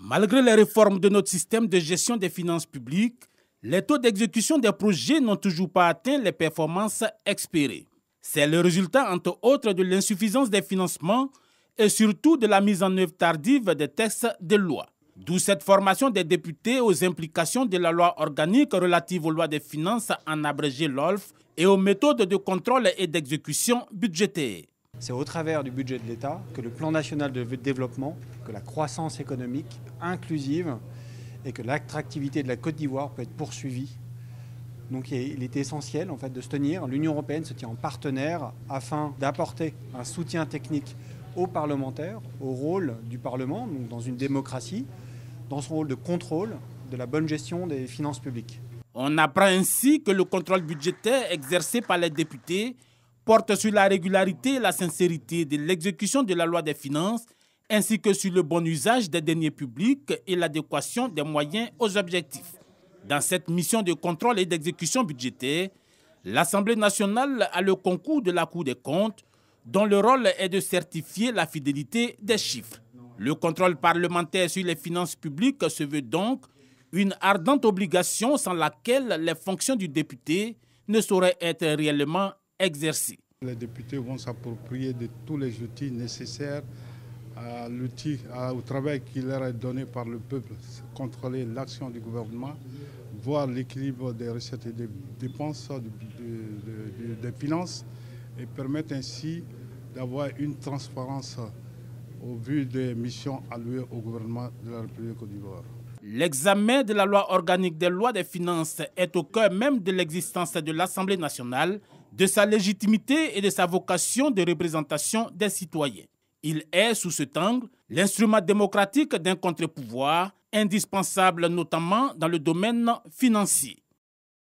Malgré les réformes de notre système de gestion des finances publiques, les taux d'exécution des projets n'ont toujours pas atteint les performances espérées. C'est le résultat, entre autres, de l'insuffisance des financements et surtout de la mise en œuvre tardive des textes de loi. D'où cette formation des députés aux implications de la loi organique relative aux lois des finances, en abrégé LOLF, et aux méthodes de contrôle et d'exécution budgétaire. C'est au travers du budget de l'État que le plan national de développement, que la croissance économique inclusive et que l'attractivité de la Côte d'Ivoire peut être poursuivie. Donc il est essentiel en fait, de se tenir. L'Union européenne se tient en partenaire afin d'apporter un soutien technique aux parlementaires, au rôle du Parlement, donc dans une démocratie, dans son rôle de contrôle de la bonne gestion des finances publiques. On apprend ainsi que le contrôle budgétaire exercé par les députés porte sur la régularité et la sincérité de l'exécution de la loi des finances, ainsi que sur le bon usage des deniers publics et l'adéquation des moyens aux objectifs. Dans cette mission de contrôle et d'exécution budgétaire, l'Assemblée nationale a le concours de la Cour des comptes, dont le rôle est de certifier la fidélité des chiffres. Le contrôle parlementaire sur les finances publiques se veut donc une ardente obligation sans laquelle les fonctions du député ne sauraient être réellement exercées. Les députés vont s'approprier de tous les outils nécessaires au travail qui leur est donné par le peuple, contrôler l'action du gouvernement, voir l'équilibre des recettes et des dépenses des finances et permettre ainsi d'avoir une transparence au vu des missions allouées au gouvernement de la République de Côte d'Ivoire. L'examen de la loi organique des lois des finances est au cœur même de l'existence de l'Assemblée nationale, de sa légitimité et de sa vocation de représentation des citoyens. Il est, sous cet angle, l'instrument démocratique d'un contre-pouvoir, indispensable notamment dans le domaine financier.